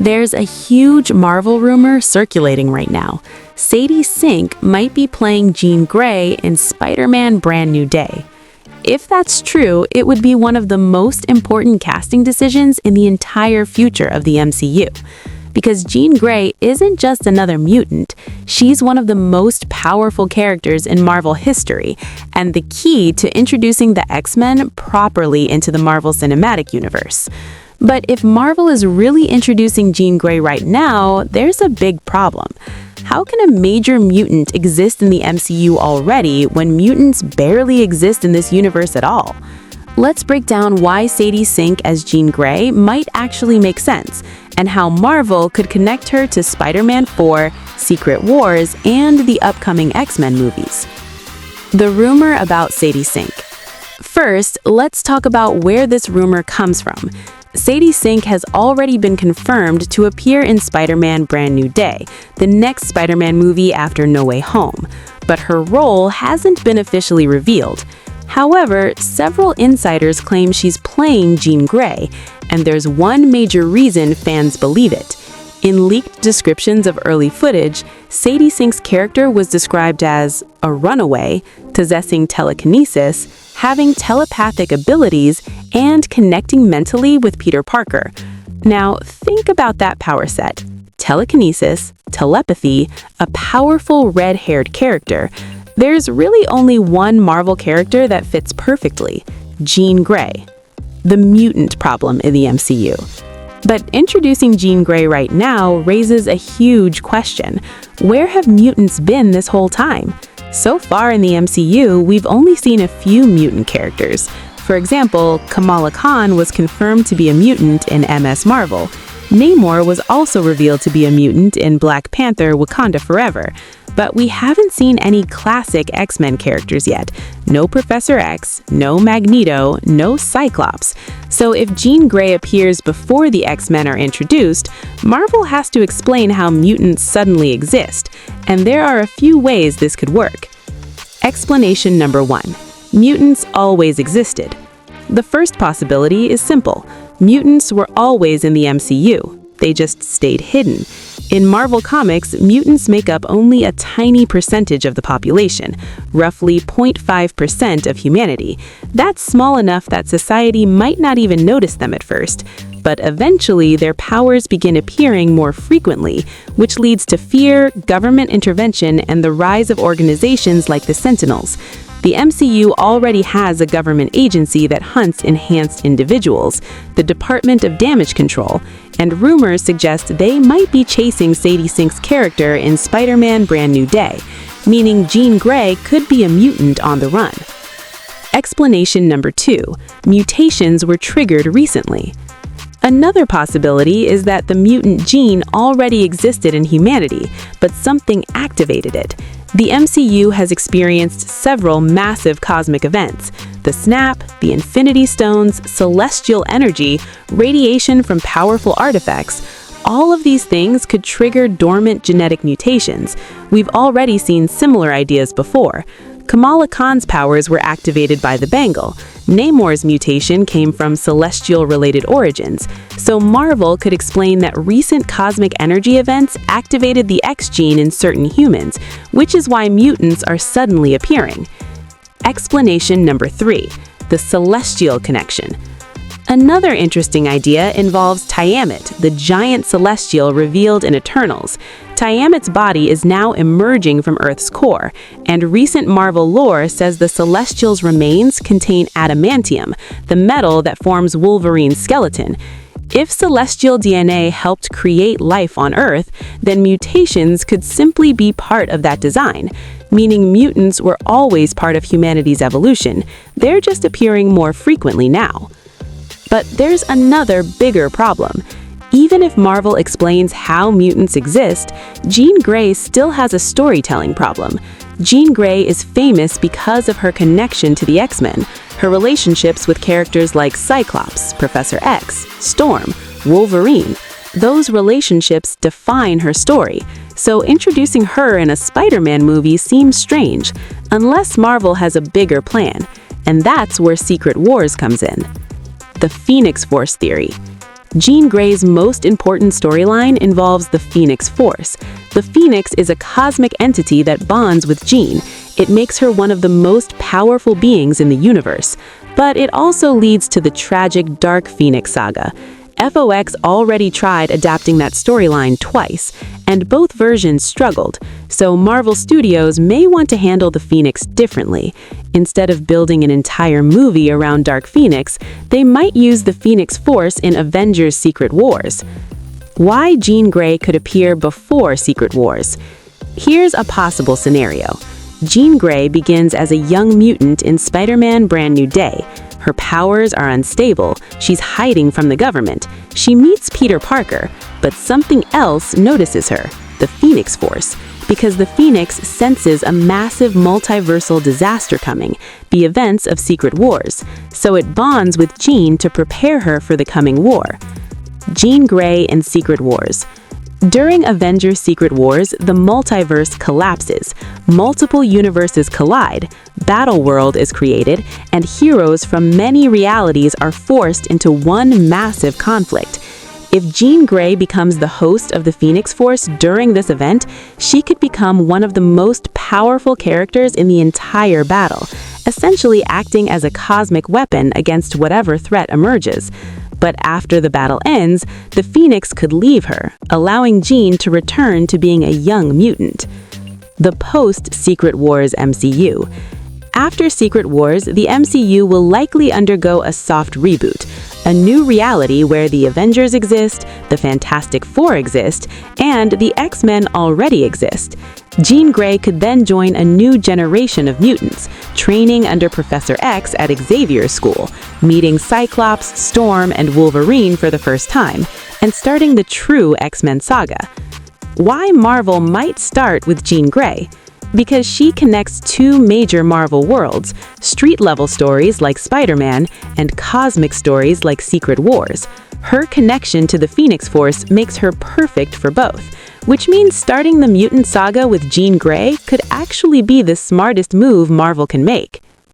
There's a huge Marvel rumor circulating right now. Sadie Sink might be playing Jean Grey in Spider-Man Brand New Day. If that's true, it would be one of the most important casting decisions in the entire future of the MCU. Because Jean Grey isn't just another mutant, she's one of the most powerful characters in Marvel history, and the key to introducing the X-Men properly into the Marvel Cinematic Universe. But if Marvel is really introducing Jean Grey right now, there's a big problem. How can a major mutant exist in the MCU already when mutants barely exist in this universe at all? Let's break down why Sadie Sink as Jean Grey might actually make sense, and how Marvel could connect her to Spider-Man 4, Secret Wars, and the upcoming X-Men movies. The rumor about Sadie Sink. First, let's talk about where this rumor comes from. Sadie Sink has already been confirmed to appear in Spider-Man Brand New Day, the next Spider-Man movie after No Way Home, but her role hasn't been officially revealed. However, several insiders claim she's playing Jean Grey, and there's one major reason fans believe it. In leaked descriptions of early footage, Sadie Sink's character was described as a runaway, possessing telekinesis, having telepathic abilities, and connecting mentally with Peter Parker. Now, think about that power set. Telekinesis, telepathy, a powerful red-haired character. There's really only one Marvel character that fits perfectly, Jean Grey. The mutant problem in the MCU. But introducing Jean Grey right now raises a huge question. Where have mutants been this whole time? So far in the MCU, we've only seen a few mutant characters. For example, Kamala Khan was confirmed to be a mutant in MS Marvel. Namor was also revealed to be a mutant in Black Panther: Wakanda Forever. But we haven't seen any classic X-Men characters yet. No Professor X, no Magneto, no Cyclops. So if Jean Grey appears before the X-Men are introduced, Marvel has to explain how mutants suddenly exist, and there are a few ways this could work. Explanation number 1. Mutants always existed. The first possibility is simple. Mutants were always in the MCU. They just stayed hidden. In Marvel Comics, mutants make up only a tiny percentage of the population, roughly 0.5% of humanity. That's small enough that society might not even notice them at first. But eventually, their powers begin appearing more frequently, which leads to fear, government intervention, and the rise of organizations like the Sentinels. The MCU already has a government agency that hunts enhanced individuals, the Department of Damage Control, and rumors suggest they might be chasing Sadie Sink's character in Spider-Man Brand New Day, meaning Jean Grey could be a mutant on the run. Explanation number 2. Mutations were triggered recently. Another possibility is that the mutant gene already existed in humanity, but something activated it. The MCU has experienced several massive cosmic events: the snap, the Infinity Stones, celestial energy, radiation from powerful artifacts. All of these things could trigger dormant genetic mutations. We've already seen similar ideas before. Kamala Khan's powers were activated by the bangle. Namor's mutation came from celestial-related origins, so Marvel could explain that recent cosmic energy events activated the X gene in certain humans, which is why mutants are suddenly appearing. Explanation number 3. The celestial connection. Another interesting idea involves Tiamat, the giant celestial revealed in Eternals. Tiamat's body is now emerging from Earth's core, and recent Marvel lore says the Celestial's remains contain adamantium, the metal that forms Wolverine's skeleton. If celestial DNA helped create life on Earth, then mutations could simply be part of that design, meaning mutants were always part of humanity's evolution. They're just appearing more frequently now. But there's another bigger problem. Even if Marvel explains how mutants exist, Jean Grey still has a storytelling problem. Jean Grey is famous because of her connection to the X-Men, her relationships with characters like Cyclops, Professor X, Storm, Wolverine. Those relationships define her story, so introducing her in a Spider-Man movie seems strange, unless Marvel has a bigger plan, and that's where Secret Wars comes in. The Phoenix Force theory. Jean Grey's most important storyline involves the Phoenix Force. The Phoenix is a cosmic entity that bonds with Jean. It makes her one of the most powerful beings in the universe. But it also leads to the tragic Dark Phoenix saga. FOX already tried adapting that storyline twice, and both versions struggled, so Marvel Studios may want to handle the Phoenix differently. Instead of building an entire movie around Dark Phoenix, they might use the Phoenix Force in Avengers Secret Wars. Why Jean Grey could appear before Secret Wars? Here's a possible scenario. Jean Grey begins as a young mutant in Spider-Man Brand New Day. Her powers are unstable, she's hiding from the government. She meets Peter Parker, but something else notices her, the Phoenix Force, because the Phoenix senses a massive multiversal disaster coming, the events of Secret Wars, so it bonds with Jean to prepare her for the coming war. Jean Grey and Secret Wars. During Avengers Secret Wars, the multiverse collapses. Multiple universes collide, Battleworld is created, and heroes from many realities are forced into one massive conflict. If Jean Grey becomes the host of the Phoenix Force during this event, she could become one of the most powerful characters in the entire battle, essentially acting as a cosmic weapon against whatever threat emerges. But after the battle ends, the Phoenix could leave her, allowing Jean to return to being a young mutant. The post-Secret Wars MCU. After Secret Wars, the MCU will likely undergo a soft reboot, a new reality where the Avengers exist, the Fantastic Four exist, and the X-Men already exist. Jean Grey could then join a new generation of mutants, training under Professor X at Xavier's school, meeting Cyclops, Storm, and Wolverine for the first time, and starting the true X-Men saga. Why Marvel might start with Jean Grey? Because she connects two major Marvel worlds, street-level stories like Spider-Man and cosmic stories like Secret Wars. Her connection to the Phoenix Force makes her perfect for both, which means starting the mutant saga with Jean Grey could actually be the smartest move Marvel can make.